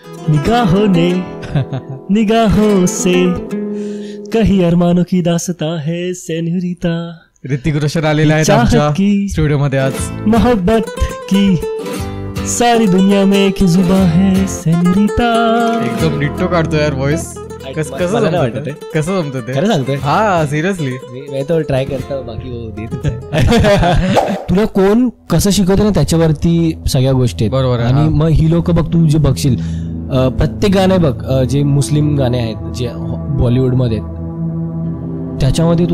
निगाहों ने निगाहों से कहीं अरमानों की दास्तां है सेन्योरिटा. ऋतिक रोशन आलेला आहे आमच्या स्टुडिओ मध्ये आज. मोहब्बत की सारी दुनिया में एक ही जुबान है सेन्योरिटा. एकदम डिट्टो काढतो यार वॉइस. कसं जमतं ते खरं सांगतोय. हा सिरियसली मी तो ट्राय करतो बाकी वो देत. तुला कोण कसं शिकवतं ना त्याच्यावरती सगळ्या गोष्टी आहेत. बरोबर. आणि मग ही लोक बघ तू जे बघशील प्रत्येक गाणे बघ जे मुस्लिम गाणे आहेत जे बॉलिवूडमध्ये त्याच्यामध्ये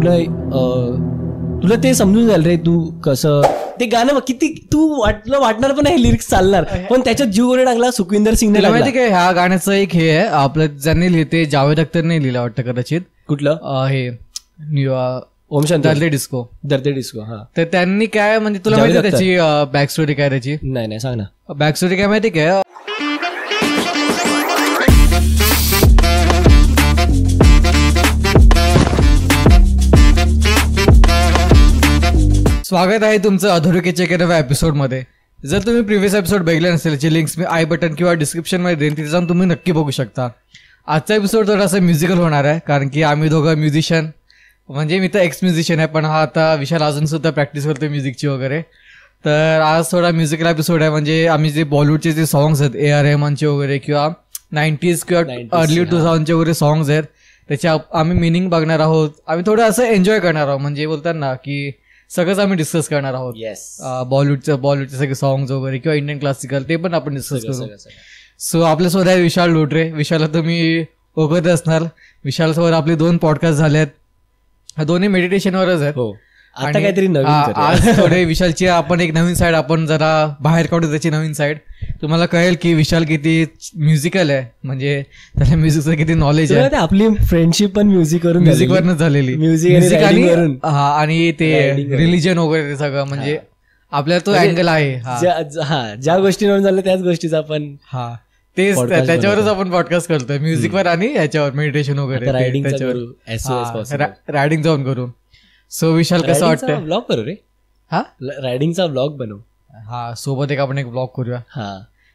तुला ते समजून जाईल रे. तू कसं ते गाणं बघ किती तू वाटणार पण नाही लिरिक्स चालणार पण त्याच्यात जीव कोणी टाकला सुखविंदर सिंगने. माहिती काय ह्या गाण्याचं एक हे आहे आपलं ज्यांनी लिहिते जावेद अख्तरने लिहिलं वाटतं कदाचित. कुठलं हे ओम शांती दर्दे डिस्को. हा. तर त्यांनी काय म्हणजे तुला माहिती त्याची बॅक स्टोरी काय त्याची. नाही सांग ना. बॅक स्टोरी काय माहिती काय. स्वागत आहे तुमचं अधोरेखितच्या नव्या एपिसोडमध्ये. जर तुम्ही प्रिव्हियस एपिसोड बघितले नसेल त्याची लिंक्स मी आय बटन किंवा डिस्क्रिप्शनमध्ये देईन तिथे जाऊन तुम्ही नक्की बघू शकता. आजचा एपिसोड थोडासा म्युझिकल होणार आहे कारण की आम्ही दोघं म्युझिशियन म्हणजे मी तर एक्स म्युझिशियन आहे पण हा आता विशाल अजून सुद्धा प्रॅक्टिस करतो म्युझिकची वगैरे. तर आज थोडा म्युझिकल एपिसोड आहे म्हणजे आम्ही जे बॉलिवूडचे जे सॉंग्स आहेत ए आर रहमानचे वगैरे किंवा 90s किंवा अर्ली 2000चे वगैरे सॉंग्स आहेत त्याच्या आम्ही मिनिंग बघणार आहोत. आम्ही थोडं असं एन्जॉय करणार आहोत म्हणजे बोलतात ना की सगळंच आम्ही डिस्कस करणार आहोत. बॉलिवूडचे सगळे सॉंग्स वगैरे किंवा इंडियन क्लासिकल ते पण आपण डिस्कस करू. सो आपल्यासोबत आहे विशाल लोटरे. विशालला तुम्ही ओळखत असणार. विशालसोबत आपले 2 पॉडकास्ट झाले आहेत. दोन्ही मेडिटेशनवरच आहेत. आता काहीतरी आज थोडे विशालची आपण एक नवीन साईड आपण जरा बाहेर काढू त्याची नवीन साईड. तुम्हाला कळेल की विशाल किती म्युझिकल आहे म्हणजे त्याला म्युझिकचं किती नॉलेज आहे. आपली फ्रेंडशिप पण म्युझिकवरच झालेली. म्युझिक आणि ते रिलिजन वगैरे सगळं म्हणजे आपल्याला तो अँगल आहे. ज्या गोष्टींवर झालं त्याच गोष्टीचा आपण तेच त्याच्यावरच आपण पॉडकास्ट करतोय म्युझिकवर आणि याच्यावर मेडिटेशन वगैरे रायडिंग जाऊन करू. सो विशाल कसं वाटतं ब्लॉग करू रे. रायडिंगचा ब्लॉग बनवू. सोबत एक आपण एक ब्लॉग करूया.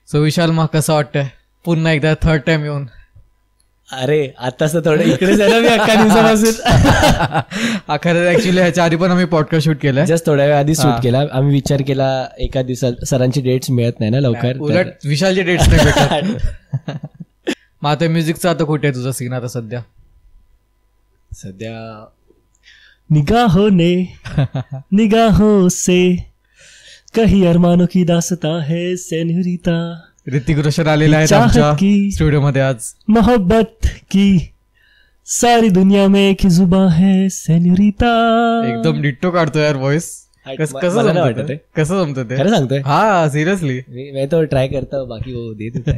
सो विशाल मग कसं वाटतंय पुन्हा एकदा थर्ड टाइम येऊन. अरे आताच थोडं इकडे झालं मी अख्खा दिवसापासून. खरं ऍक्च्युली ह्याच्या आधी पण आम्ही पॉडकास्ट शूट केला. जस्ट थोड्या वेळ आधी शूट केला. आम्ही विचार केला एका दिवसात सरांची डेट्स मिळत नाही ना लवकर. उलट विशालची डेट्स नाही भेटत. मग आता म्युझिकचं आता कुठे आहे तुझं सीन आता सध्या निगाहों ने निगाहों से कहीं अरमानों की दास्तां है सेन्योरिटा. ऋतिक रोशन आलेला आहे आमच्या स्टुडिओ मध्ये आज. मोहब्बत की सारी दुनिया में एक ही जुबान है सेन्योरिटा. एकदम डिट्टो काढतो यार वॉइस. कसं जमतं ते खरं सांगतोय. हा सिरियसली मी तो ट्राय करतो बाकी वो देत.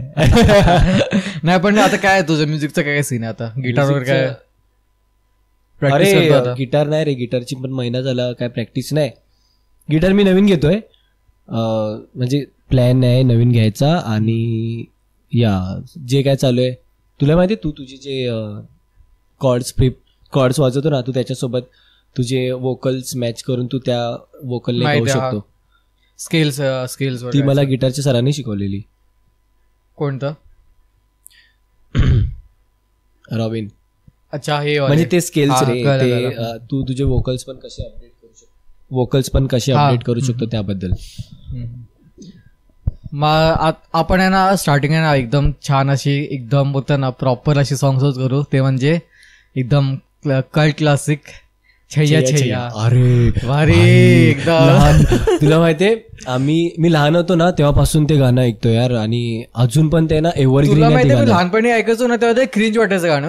नाही पण आता काय तुझं म्युझिकचं काय सीन आहे आता गिटार वगैरे काय. अरे गिटार नाही रे. गिटारची पण महिना झाला काय प्रॅक्टिस नाही. गिटार मी नवीन घेतोय म्हणजे प्लॅन आहे नवीन घ्यायचा. आणि जे काय चालू आहे तुला माहिती तू तुझे जे कॉर्ड्स वाजवतो ना तू त्याच्यासोबत तुझे वोकल्स मॅच करून तू त्या वोकलने गाऊ शकतो. स्केल्स ती मला गिटारच्या सरांनी शिकवलेली. कोणतं रॉबिन. अच्छा हे म्हणजे ते स्केल्स रे ते तू तुझे वोकल्स पण कसे अपडेट करू शकतो त्याबद्दल. आपण आहे ना स्टार्टिंग आहे ना एकदम छान अशी एकदम बोलतो ना प्रॉपर अशी सॉंग्सच करू. ते म्हणजे एकदम कल्ट क्लासिक छैया छैया. अरे भारी एकदम. तुला माहितीये मी लहान होतो ना तेव्हापासून ते गाणं ऐकतो यार. आणि अजून पण ते ना एव्हरग्रीन आहे. लहानपणी ऐकायचो ना तेव्हा ते क्रिंज वाटायचं गाणं.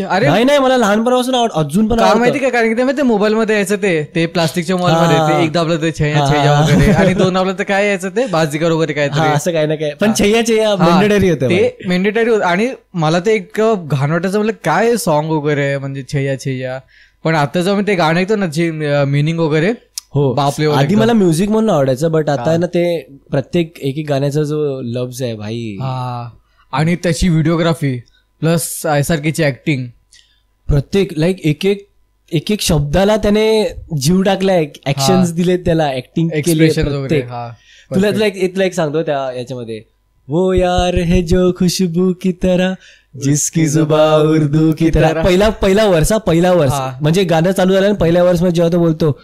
अरे नाही मला लहानपणापासून अजून पण माहिती काय कारण की ते मोबाईल मध्ये यायचं ते प्लास्टिकच्या मोबाईल मध्ये एक दाबलं ते छैया छैया वगैरे आणि 2 दाबलं तर काय यायचं ते बाजीगर वगैरे काय असं काय ना काय. पण छैया छैया मेंडेटरी होतं ते मेंडेटरी होतं. आणि मला ते एक घाण वाटायचं म्हणलं काय सॉन्ग वगैरे म्हणजे छैया छैया. पण आता जेव्हा मी ते गाणं ऐकतो ना जे मिनिंग वगैरे बापले. आधी मला म्युझिक म्हणून आवडायचं बट आता ना ते प्रत्येक एक गाण्याचा जो लव्ज आहे भाई. आणि त्याची व्हिडिओग्राफी प्लस सारखीची ऍक्टिंग प्रत्येक एक एक शब्दाला त्याने जीव टाकलाय. ऍक्शन्स दिलेत त्याला ऍक्टिंग केली. तुला एक सांगतो त्या याच्यामध्ये वो यार है जो खुशबू की तरह जिसकी जुबा उर्दू की तरह. पहिला वर्ष म्हणजे गाणं चालू झालं आणि पहिल्या वर्ष मध्ये जेव्हा तो बोलतो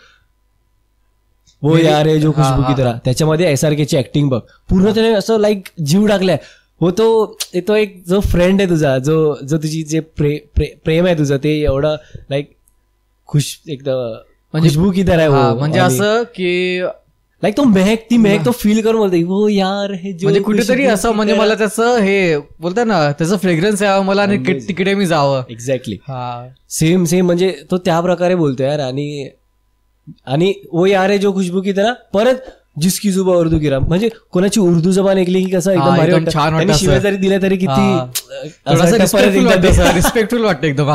वो यार है जो खुशबू की तरह, त्याच्यामध्ये SRK ची ऍक्टिंग बघ, पूर्ण त्याने असं लाईक जीव टाकलाय. हो तो एक जो फ्रेंड आहे तुझा, जो तुझी जे प्रेम आहे तुझं, ते एवढं लाईक एकदम खुशबू की तरह आहे. म्हणजे असं की लाईक तो महक तो फील करून बोलतो वो यार हे म्हणजे कुठेतरी असं, म्हणजे मला त्याचं हे बोलतात ना, त्याचं फ्रेग्रन्स यावं मला आणि तिकडे मी जावं. एक्झॅक्टली सेम म्हणजे तो त्या प्रकारे बोलतो यार. आणि वो यार है जो खुशबू की तरह, परत जिसकी जुबा उर्दू की तरह, म्हणजे कोणाची उर्दू जबान ऐकली की कसं एकदम छान वाटतं. शिवाय जरी दिल्या तरी किती रिस्पेक्टफुल वाटतं एकदम.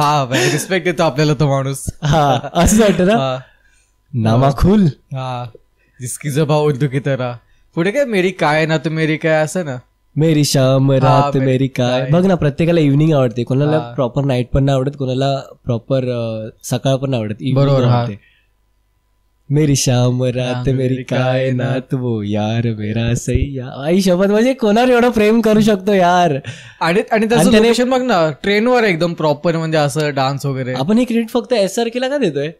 रिस्पेक्ट देतो आपल्याला तो माणूस. असं वाटतं ना. नामाखुल जिसकी जुबा उर्दू की तरह. पुढे काय मेरी काय ना तू मेरी काय असं ना, मेरी शाम रात मेरी काय. बघ ना, प्रत्येकाला इव्हनिंग आवडते, कोणाला प्रॉपर नाईट पण नाही आवडत, कोणाला प्रॉपर सकाळ पण नाही आवडत, बरोबर आवडते. मेरी शाम रात मेरी कायनात वो यार मेरा सैया. आई शपथ, म्हणजे कोणावर एवढं प्रेम करू शकतो यार. आणि त्याचं लोकेशन बघ ना, ट्रेनवर एकदम प्रॉपर, म्हणजे असं डान्स वगैरे. आपण हे क्रेडिट फक्त SRK ला का देतोय?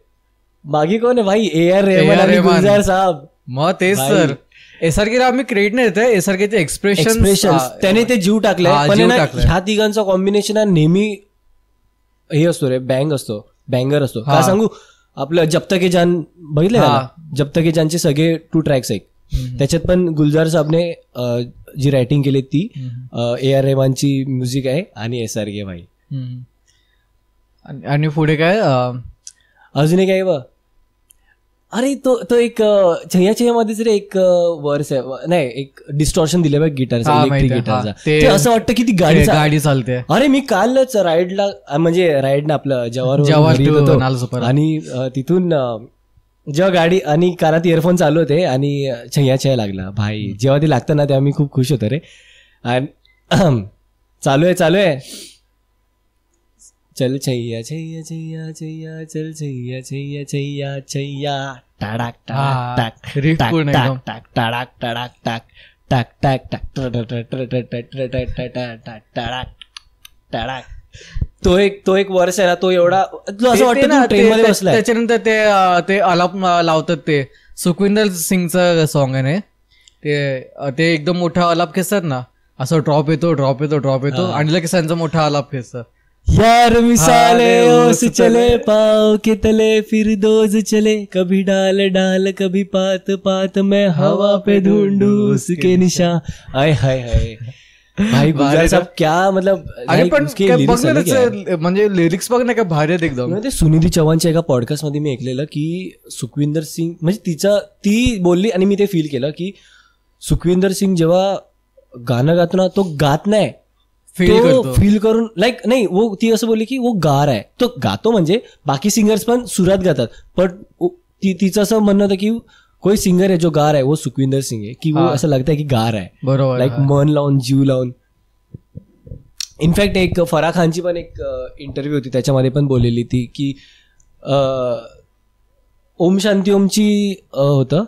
बाकी कोण आहे भाई? AR रहमान, गुलजार साहेब. मग तेच सर, SRK ला आम्ही क्रेडिट नाही देतोय, SRK चे एक्सप्रेशन त्याने ते जीव टाकलाय. पण ह्या तिघांचा कॉम्बिनेशन हा नेहमी हे असतो रे, बँगर असतो. काय सांगू, आपलं जब तक के जान बघितलं का? जब तक के जानचे सगळे 2 ट्रॅक्स आहेत, त्याच्यात पण गुलजार साहेबने जी रायटिंग केली ती, AR रहमानची म्युझिक आहे आणि SRK भाई. आणि पुढे काय अजून एक आहे बघ, अरे तो एक छय्या मध्येच रे एक वर्स आहे, नाही एक डिस्टॉर्शन दिले बघ गिटारचा, इलेक्ट्रिक गिटारचा. ते असं वाटतं की ती गाडी चालते. अरे मी कालच राईडला, म्हणजे राईड ना आपलं जवाहर, आणि तिथून जेव्हा गाडी आणि कानात इयरफोन चालू होते आणि छय्या लागला भाई, जेव्हा ते लागतं ना तेव्हा मी खूप खुश होतो रे. आणि चालू आहे चल छैया छैया छैया छैया चल छैया छैया छैया छैया टाडाक टाक टाक टाक टाक टाडाक टाडाक टाक टाक टाक टाक टाडाक. तो एक वर्ष आहे ना, तो एवढा असं वाटतं ट्रेन मध्ये बसलाय. त्याच्यानंतर ते आलाप लावतात, ते सुखविंदर सिंगचं सॉंग आहे ना ते एकदम मोठा आलाप खेचतात ना, असं ड्रॉप येतो आणि लगेच त्यांचा मोठा आलाप खेचतात. यार मिसाले ओस चले पाव के तले फिर दोज चले, कभी डाल डाल कभी पात पात, मैं हवा पे ढूंढू उसके निशान. आय हाय हाय भाई, गुलजार साहब क्या मतलब. अरे पण म्हणजे लिरिक्स बघ ना, काय भारी आहेत एकदम. ते सुनिधी चव्हाणच्या एका पॉडकास्ट मध्ये मी ऐकलेलं की सुखविंदर सिंग, म्हणजे ती बोलली आणि मी ते फील केलं की सुखविंदर सिंग जेव्हा गाणं गातो ना, तो गात नाही, फील करून लाईक नाही. वो ती असं बोलली की वो गार आहे, तो गातो, म्हणजे बाकी सिंगर्स पण सुरात गातात, पण तिचं असं म्हणणं होतं की कोई सिंगर आहे जो गार आहे, वो सुखविंदर सिंग आहे, की वो असं लागतं की गार आहे, बरोबर, लाईक मन लावून जीव लावून. इनफॅक्ट एक फराह खानची पण एक इंटरव्ह्यू होती, त्याच्यामध्ये पण बोललेली ती की ओम शांती ओमची होतं,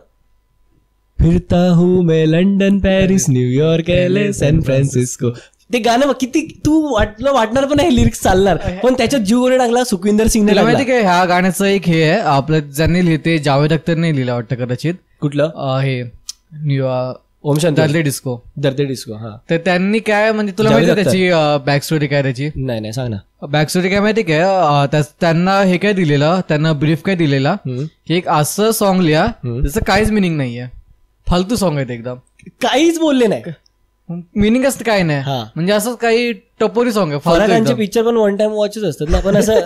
फिरता हूँ मैं London Paris New York LA San Francisco. ते गाणं किती तू वाटणार पण नाही लिरिक्स चालणार, पण त्याच्यात जीव वगैरे टाकला सुखविंदर सिंगने. माहिती काय, ह्या गाण्याचं एक हे आहे आपलं, ज्यांनी लिहिते जावेद अख्तरने लिहिलं वाटतं कदाचित. कुठलं? हे ओम शांती दर्दे डिस्को. हा. तर त्यांनी काय, म्हणजे तुला माहिती त्याची बॅक स्टोरी काय त्याची? नाही सांग ना. बॅक स्टोरी काय माहिती काय, त्यांना हे काय दिलेलं, त्यांना ब्रीफ काय दिलेला की एक असं सॉंग लिहा त्याचं काहीच मिनिंग नाहीये, फालतू सॉंग आहे एकदम, काहीच बोलले नाही, मिनिंग असतं काय नाही, म्हणजे असं काही टपोरी सॉंग आहे. फराह खानचे पिक्चर पण वन टाइम वॉचच असतात ना, पण असं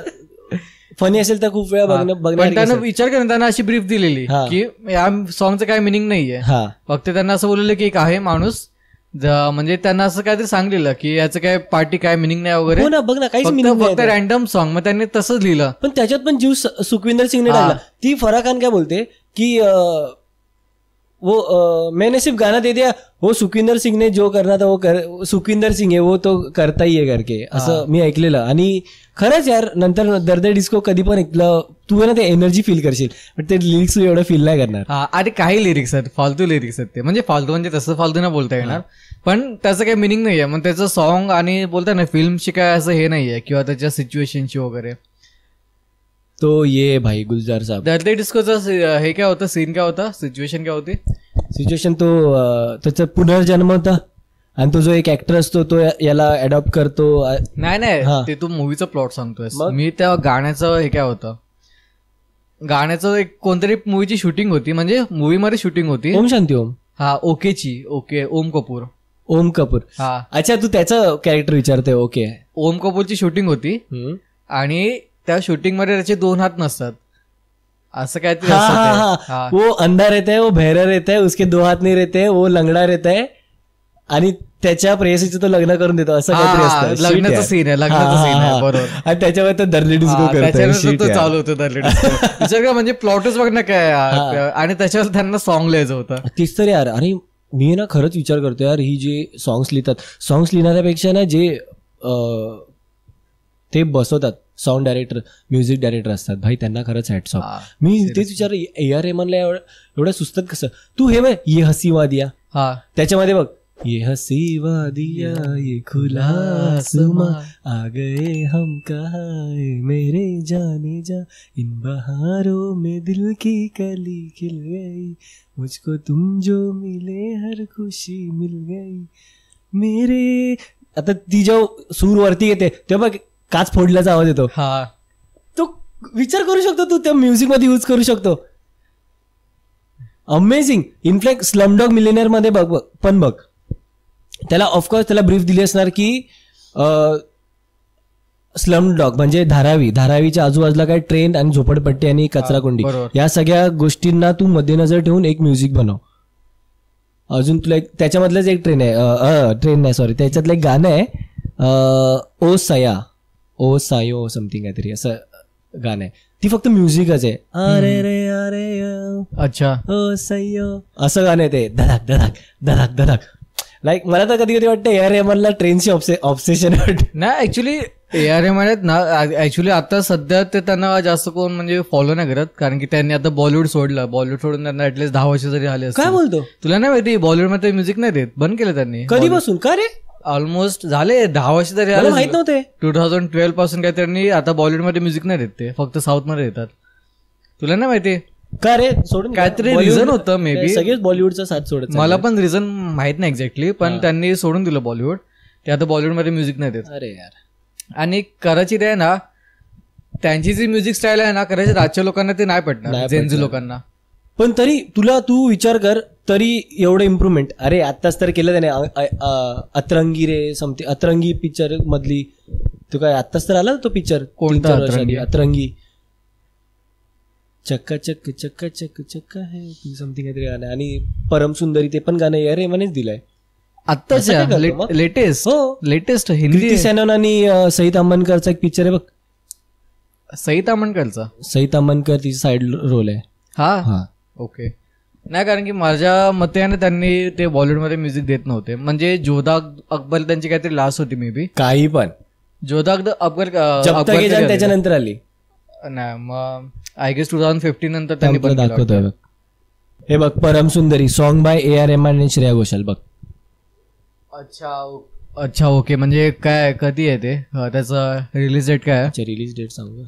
फनी असेल तर खूप वेळा बघणं. त्यांना विचार करून त्यांना अशी ब्रीफ दिलेली की या सॉंगचं काय मिनिंग नाहीये, फक्त त्यांना असं बोललेलं की एक आहे माणूस, म्हणजे त्यांना असं काहीतरी सांगलेलं की याचं काय पार्टी काय मिनिंग नाही वगैरे. हो ना, बघ ना, काहीच मिनिंग फक्त रॅन्डम सॉंग, मग त्यांनी तसंच लिहिलं. पण त्याच्यात पण जीव सुखविंदर सिंगने टाकला. ती फराह खान काय बोलते की वो मैंने सिर्फ गाना दे दिया, वो सुखविंदर सिंग ने जो करना था वो सुखविंदर सिंग है, वो तो करता ही आहे करके, असं मी ऐकलेलं. आणि खरंच यार, नंतर दर्दे डिस्को कधी पण ऐकलं तू ना, ते एनर्जी फील करशील, पण ते लिरिक्स एवढं फील नाही करणार. अरे काही लिरिक्स आहेत फालतू लिरिक्स आहेत ते, म्हणजे फालतू म्हणजे तसं फालतू ना बोलता येणार, पण त्याचं काही मिनिंग नाहीये. मग त्याचं सॉन्ग आणि बोलता ना फिल्मची काय असं हे नाहीये किंवा त्याच्या सिच्युएशनची वगैरे. तो ये भाई गुलजार साहब, दर्दी डिस्कोचा हे काय होतं, सीन काय होता, सिच्युएशन काय होती? सिच्युएशन तो त्याचा पुनर्जन्म होता आणि तो जो एक ऍक्टर असतो तो याला अडॉप्ट करतो. नाही ते तू मूवीचं प्लॉट सांगतोय. मी त्या गाण्याचं हे काय होतं, गाण्याचं एक कोणतरी मूवीची शूटिंग होती, म्हणजे मूवीमध्ये शूटिंग होती. ओम शांती ओम. हा ओके ओम कपूर. ओम कपूर. हा अच्छा, तू त्याचं कॅरेक्टर विचारतोय. ओके. ओम कपूरची शूटिंग होती आणि त्या शूटिंग मध्ये त्याचे 2 हात नसतात असं काहीतरी. वो अंधा रहता है, वो बहरा रहता है, उसके 2 हात नहीं रहते, वो लंगडा रहता है आणि त्याच्या प्रेयसीचं तो लग्न करून देतो असं काहीतरी असतं. लग्नाचं सीन आहे, लग्नाचं सीन आहे, बरोबर. आणि त्याच्यावर तो दर्ली डिस्को त्याच्यानंतर तो चालू होतो दर्ली डिस्को. विचार का, म्हणजे प्लॉटच बघ ना काय. आणि त्याच्यावर त्यांना सॉन्ग लिहायचं होतं. तीच तर यार. अरे मी ना खरंच विचार करतो यार, ही जे सॉंग्स लिहितात, सॉंग्स लिहिणाऱ्यापेक्षा ना जे ते बसवतात साऊंड डायरेक्टर, म्युझिक डायरेक्टर असतात भाई, त्यांना खरंच हॅट्स ऑफ. मी तेच विचार, AR रहमानला एवढं सुचतात कसं. तू हे बघ ये हसी वादिया, त्याच्यामध्ये बघ ये हसी वादिया ये खुला आसमां आ गए हम कहाँ मेरे जाने जा, इन बहारों में दिल की कली खिल गई, मुझको तुम जो मिले हर खुशी मिल गई मेरे. आता ती जेव्हा सूर वरती येते तेव्हा काच फोडल्याचा आवाज येतो. तो विचार करू शकतो तू, त्या म्युझिक मध्ये यूज करू शकतो. अमेझिंग. इनफॅक्ट स्लमडॉग मिलेनियर मध्ये बघ, पण बघ त्याला ऑफकोर्स त्याला ब्रीफ दिली असणार की स्लमडॉग म्हणजे धारावीच्या आजूबाजूला काय ट्रेन आणि झोपडपट्टी आणि कचराकुंडी, या सगळ्या गोष्टींना तू मध्यनजर ठेवून एक म्युझिक बनव. अजून तुला त्याच्यामधलंच एक ट्रेन नाही सॉरी, त्याच्यातलं एक गाणं आहे ओ सायो समथिंग काहीतरी असं गाणं आहे. ती फक्त म्युझिकच आहे. अरे रे अरे अच्छा ओ सयो असं गाणं आहे ते. धडक धडक धडक धडक. लाईक मला तर कधी कधी वाटतं AR रहमानला ट्रेनची ऑब्सेशन नाही. ऍक्च्युली AR रहमान आहेत ना, ऍक्च्युली आता सध्या ते त्यांना जास्त कोण म्हणजे फॉलो नाही करत, कारण की त्यांनी आता बॉलिवूड सोडलं. बॉलिवूड सोडून त्यांना ऍटलीस्ट 10 वर्ष जरी आले. काय बोलतो, तुला नाही माहिती बॉलिवूडमध्ये म्युझिक नाही देत, बंद केलं त्यांनी. कधीपासून? का रे? ऑलमोस्ट झाले 10 वर्ष तरी आले. माहित नव्हते. 2012 पासून काय त्यांनी आता बॉलिवूडमध्ये म्युझिक नाही देत, ते फक्त साऊथ मध्ये देतात. तुला नाही माहिती का रे? सोडून काहीतरी रिझन होतं मे बी. सगळेच बॉलिवूडचा साथ सोडत. मला पण रिझन माहित नाही एक्झॅक्टली, पण त्यांनी सोडून दिलं बॉलिवूड. ते आता बॉलिवूडमध्ये म्युझिक नाही देत. अरे यार. आणि कदाचित आहे ना, त्यांची जी म्युझिक स्टाईल आहे ना, कदाचित आजच्या लोकांना ते नाही पटणार, जेनझी लोकांना. पण तरी तू विचार कर, तरी एवढं इम्प्रुव्हमेंट. अरे आत्ताच तर केलं त्याने अतरंगी रे समथिंग, अतरंगी पिक्चर मधली. तो काय आत्ताच तर आला तो पिक्चर. कोणता? अतरंगी. चक्का चक्क चक्का चक्क चक्का है समथिंग काहीतरी गाणं. आणि परम सुंदरी ते पण गाणं AR रहमानच दिलंय आत्ताच्या लेटेस्ट हिंदी. सॅनन आणि सईद अमनकरचा एक पिक्चर आहे बघ. सईद अमनकरचा? सईद अमनकर तिची साईड रोल आहे. हा ओके. नाही, कारण की माझ्या मतेने त्यांनी ते बॉलिवूडमध्ये म्युझिक देत नव्हते. म्हणजे जोधा अकबर त्यांची काहीतरी लास्ट होती मे बी. काही पण जोधा अकबर त्याच्यानंतर आली नाही. मग आय गेस 2015 नंतर त्यांनी पण दाखवतोय. हे बघ परम सुंदरी, सॉन्ग बाय AR रहमान आणि श्रेया घोषाल बघ. अच्छा ओके. म्हणजे काय कधी आहे ते, त्याचं रिलीज डेट काय आहे? रिलीज डेट सांगू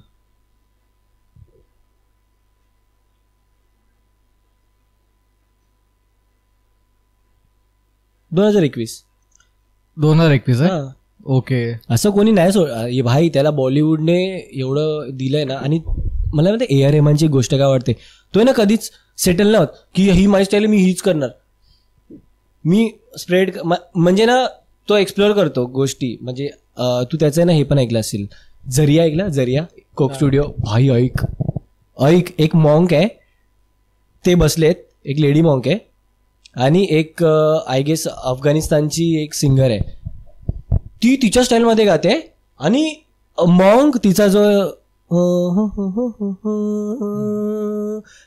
2021 आहे. ओके. असं कोणी नाही भाई, त्याला बॉलिवूडने एवढं दिलंय ना. आणि मला माहिती AR रहमानची गोष्ट काय वाटते, तो आहे ना कधीच सेटल नाही होत की ही माझी स्टाईल मी हीच करणार. मी स्प्रेड म्हणजे ना तो एक्सप्लोअर करतो गोष्टी. म्हणजे तू त्याचं आहे ना हे पण ऐकलं असेल, जरिया कोक स्टुडिओ. भाई ऐक एक मॉन्क आहे, ते बसलेत, एक लेडी मॉन्क आहे आणि एक आय गेस अफगाणिस्तानची एक सिंगर आहे. ती तिच्या स्टाईलमध्ये गाते आणि मॉन्क तिचा जो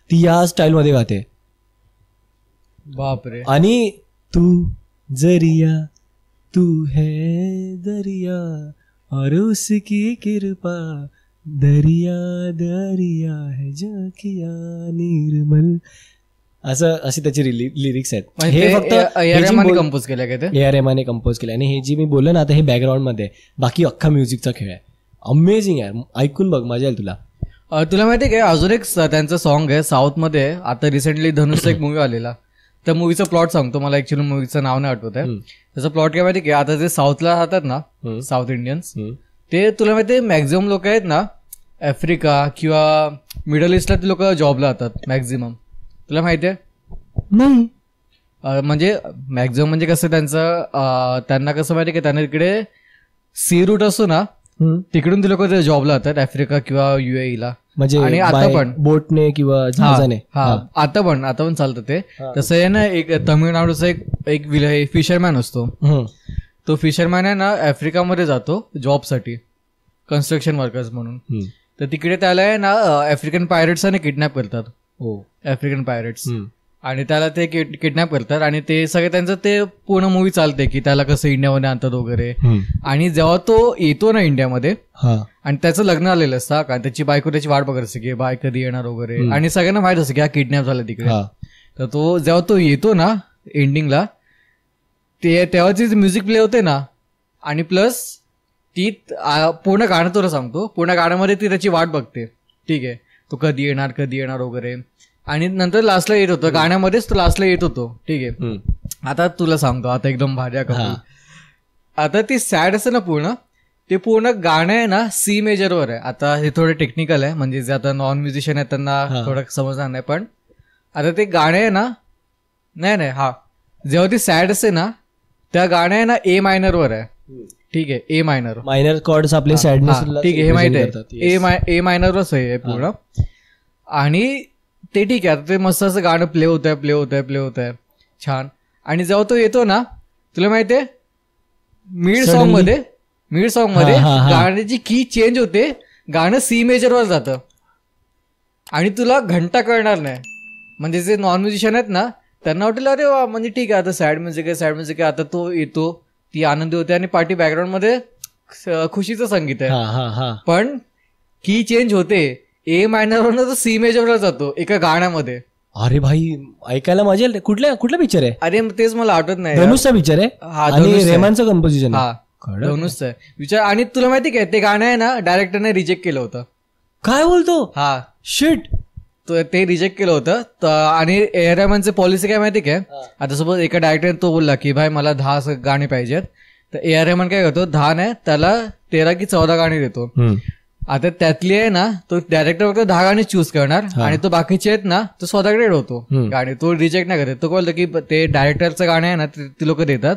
ती या स्टाईलमध्ये गाते. बापरे. आणि तू जरिया तू है दरिया और उसकी कृपा दरिया दरिया है जो किया निर्मल. असे त्याचे लिरिक्स आहेत. म्हणजे हे फक्त कंपोज केलं काय ते AR रहमानने कंपोज केलं. आणि हे जी मी बोललो ना आता हे बॅकग्राऊंड मध्ये, बाकी अख्खा म्युझिकचा खेळ आहे. अमेझिंग आहे, ऐकून बघ, मजा येईल तुला. तुला माहिती आहे काय, अजून एक त्यांचं सॉन्ग आहे साऊथ मध्ये. आता रिसेंटली धनुषचा एक मूवी आलेला, त्या मूवीचं प्लॉट सांगतो, मला ऍक्च्युअली मूवीचं नाव नाही आठवत आहे. त्याचं प्लॉट काय माहिती काय, आता जे साऊथला राहतात ना साऊथ इंडियन्स, ते तुला माहिती आहे मॅक्झिमम लोक आहेत ना आफ्रिका किंवा मिडल ईस्टला ते लोक जॉबला जातात मॅक्झिमम. तुला माहिती आहे? नाही म्हणजे मॅक्झिमम म्हणजे कसं त्यांना कसं माहिती आहे की त्यांना तिकडे सी रूट असतो ना, तिकडून ते लोक जॉबला जातात आफ्रिका किंवा UAE ला. म्हणजे आणि आता पण बोटने किंवा जहाजाने. आता पण चालतं ते. तसं आहे ना, एक तमिळनाडूचा एक फिशरमॅन असतो, तो फिशरमॅन आहे ना आफ्रिकामध्ये जातो जॉबसाठी, कन्स्ट्रक्शन वर्कर्स म्हणून. तर तिकडे त्याला आहे ना आफ्रिकन पायरेट्सने किडनॅप करतात, आफ्रिकन पायरेट्स, आणि त्याला ते किडनॅप करतात. आणि ते सगळे त्यांचं ते पूर्ण मूवी चालते की त्याला कसं इंडियामध्ये आणतात वगैरे. आणि जेव्हा तो येतो ना इंडियामध्ये, आणि त्याचं लग्न आलेलं असतं, कारण त्याची बायको त्याची वाट बघत असते की बाय कधी येणार वगैरे, आणि सगळ्यांना माहित असतं की हा किडनॅप झाला तिकडे. तर तो जेव्हा तो येतो ना एंडिंगला, तेव्हा जी म्युझिक प्ले होते ना, आणि प्लस ती पूर्ण गाणं तुला सांगतो, पूर्ण गाण्यामध्ये ती त्याची वाट बघते, ठीक आहे, तो कधी येणार वगैरे. आणि नंतर लास्टला येत होतं, गाण्यामध्येच तो लास्टला येत होतो, ठीक आहे. आता तुला सांगतो, आता एकदम भारी कपूर, आता ती सॅड असते ना पूर्ण, ते पूर्ण गाणं आहे ना सी मेजरवर आहे. आता हे थोडं टेक्निकल आहे, म्हणजे जे आता नॉन म्युझिशियन आहेत त्यांना थोडं समजणार नाही, पण आता ते गाणे आहे ना, नाही जेव्हा ती सॅड असते ना, त्या गाणं आहे ना A मायनरवर आहे, ठीक आहे, A मायनर कॉर्ड्स आपले सॅडनेस, ठीक आहे, हे माहित आहे, A मायनरवरच आहे पूर्ण. आणि ते ठीक आहे, आता ते मस्त असं गाणं प्ले होत आहे छान. आणि जेव्हा तो येतो ना, तुला माहितीये मिड सॉन्ग मध्ये गाण्याची की चेंज होते, गाणं सी मेजरवर जातं, आणि तुला घंटा कळणार नाही. म्हणजे जे नॉन म्युझिशियन आहेत ना त्यांना वाटेल अरे वा, म्हणजे ठीक आहे, आता सॅड म्युझिक आहे, आता तो येतो, ती आनंदी होते, आणि पार्टी बॅकग्राऊंड मध्ये खुशीचं संगीत आहे, पण की चेंज होते, A मायनरवरनं तो सी मेजरवर जातो एका गाण्यामध्ये. अरे भाई, ऐकायला मजा येईल. कुठला पिक्चर आहे? अरे तेच मला आठवत नाही. धनुषचा पिक्चर आहे, आणि रेहमानचं कंपोजिशन. धनुषचं आहे विचार. आणि तुला माहिती काय, ते गाणं आहे ना डायरेक्टरने रिजेक्ट केलं होतं. काय बोलतो? शिट. ते रिजेक्ट केलं होतं. आणि A.R. रहमानची पॉलिसी काय माहिती काय, आता सपोज एका डायरेक्टरने तो बोलला की भाई मला 10 गाणी पाहिजेत, तर A.R. रहमान काय करतो, 10 नाही त्याला 13 की 14 गाणी देतो. आता त्यातली आहे ना, तो डायरेक्टर फक्त 10 गाणी चूज करणार, आणि तो बाकीचे आहेत ना तो स्वतःकडे होतो गाणी, तो रिजेक्ट नाही करत. तो बोलतो की ते डायरेक्टरचं गाणं आहे ना ते लोक देतात,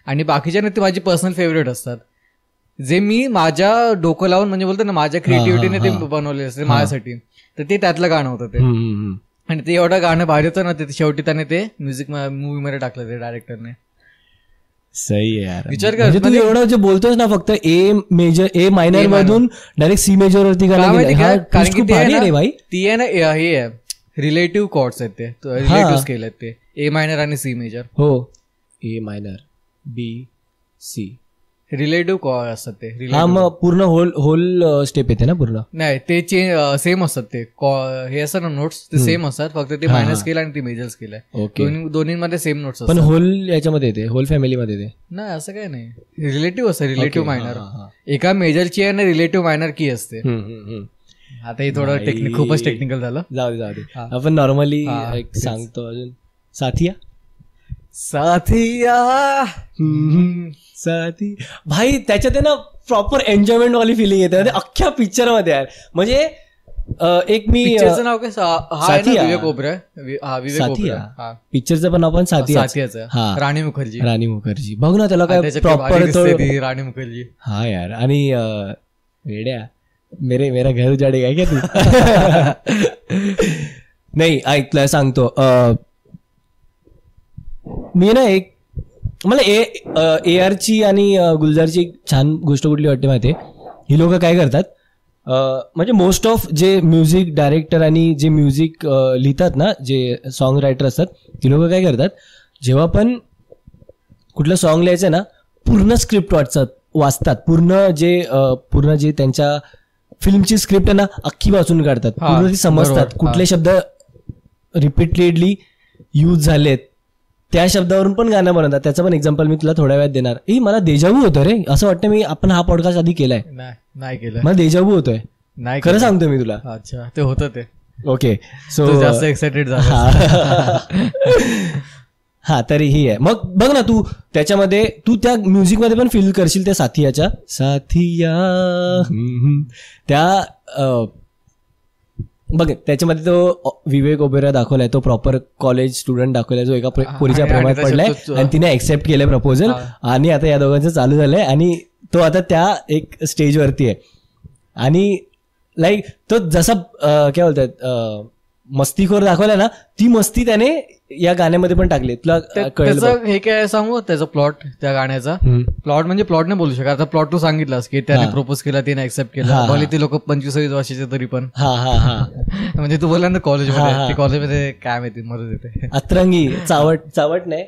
आणि बाकीचे ना ते माझी पर्सनल फेवरेट असतात, जे मी माझ्या डोकं लावून, म्हणजे बोलतो ना माझ्या क्रिएटिव्हिटीने ते बनवले असते माझ्यासाठी. तर ते त्यातलं गाणं होतं ते, आणि ते एवढं गाणं भारी होतं ना, ते शेवटी त्याने ते म्युझिक मूवीमध्ये टाकलं ते डायरेक्टरने. सही आहे यार. विचार कर, तू एवढं जे बोलतोस ना, फक्त A मायनर मधून डायरेक्ट सी मेजर वरती कारण की ती आहे ना हे आहे रिलेटिव्ह कॉर्ड्स आहेत, ते रिलेटिव्ह स्केल आहेत ते, A मायनर आणि सी मेजर. हो, A minor B C relative chord असतात ते. मग पूर्ण होल स्टेप येते ना पूर्ण? नाही, ते सेम असतात, ते हे असतात ना नोट्स, ते सेम असतात, फक्त ते मायनर स्केल आणि ती मेजर स्केल आहे, दोन्हीमध्ये सेम नोट्स असतात. पण होल याच्यामध्ये येते, होल फॅमिलीमध्ये येते? नाही, असं काय नाही, रिलेटिव्ह असतं, रिलेटिव्ह मायनर. एका मेजरची आहे ना रिलेटिव्ह मायनर की असते. आता हे थोडं खूपच टेक्निकल झालं, जाऊ दे. आपण नॉर्मली सांगतो अजून, साथिया भाई, त्याच्यात आहे ना प्रॉपर एन्जॉयमेंट वाली फिलिंग येते अख्ख्या पिक्चर मध्ये यार. म्हणजे एक मी पिक्चरचं नाव काय, विवेक ओबराय. पिक्चरचं पण आपण साथियाचं, राणी मुखर्जी. बघ ना त्याला काय प्रॉपर राणी मुखर्जी. हा यार. आणि वेड्या मेरा घर उजाडेगा काय तू? नाही, ऐकलं सांगतो मी ना, एक मला AR ची आणि गुलजारची छान गोष्ट कुठली वाटते माहिती आहे? ही लोक काय करतात, म्हणजे मोस्ट ऑफ जे म्युझिक डायरेक्टर आणि जे म्युझिक लिहितात ना, जे सॉन्ग रायटर असतात, ती लोक काय करतात, जेव्हा पण कुठलं सॉन्ग लिहायचं ना, पूर्ण स्क्रिप्ट वाचतात, पूर्ण जे त्यांच्या फिल्मची स्क्रिप्ट आहे ना अख्खी वाचून काढतात, पूर्ण ती समजतात, कुठले शब्द रिपीटेडली यूज झालेत त्या शब्दावरून पण गाणं बनवतात. त्याचं पण एक्झाम्पल मी तुला थोड्या वेळात देणार. मला देजावू होतं रे, असं वाटतं मी आपण हा पॉडकास्ट आधी केलाय. नाही केलं, मला देजावू होतोय, नाही खरं सांगतो मी तुला. अच्छा, ते होतं ते. ओके, सो जास्त एक्साइटेड झाला. हा, तरी ही आहे. मग बघ ना, तू त्याच्यामध्ये तू त्या म्युझिक मध्ये पण फील करशील त्या साथियाच्या त्या बघ त्याच्यामध्ये तो विवेक ओबेरॉय दाखवलाय, तो प्रॉपर कॉलेज स्टुडंट दाखवलाय जो एका पोरीच्या प्रेमात पडलाय आणि तिने एक्सेप्ट केलंय प्रपोजल, आणि आता या दोघांचं चालू झालंय आणि तो आता त्या एक स्टेजवरती आहे. आणि लाईक तो जसा काय बोलतात मस्तीखोर दाखवलाय ना, ती मस्ती त्याने या गाण्यामध्ये पण टाकली. तुला त्याचं हे काय सांगू, त्याचा प्लॉट, त्या गाण्याचा प्लॉट म्हणजे प्लॉट नाही बोलू शकत. आता प्लॉट तू सांगितलास की त्याने प्रपोज केला, तिने ऍक्सेप्ट केला, भले ती लोक 25 वर्षाचे तरी पण. म्हणजे तू बोलला ना कॉलेजमध्ये, कॉलेजमध्ये काय माहिती मरत येते अतरंगी चावट नाही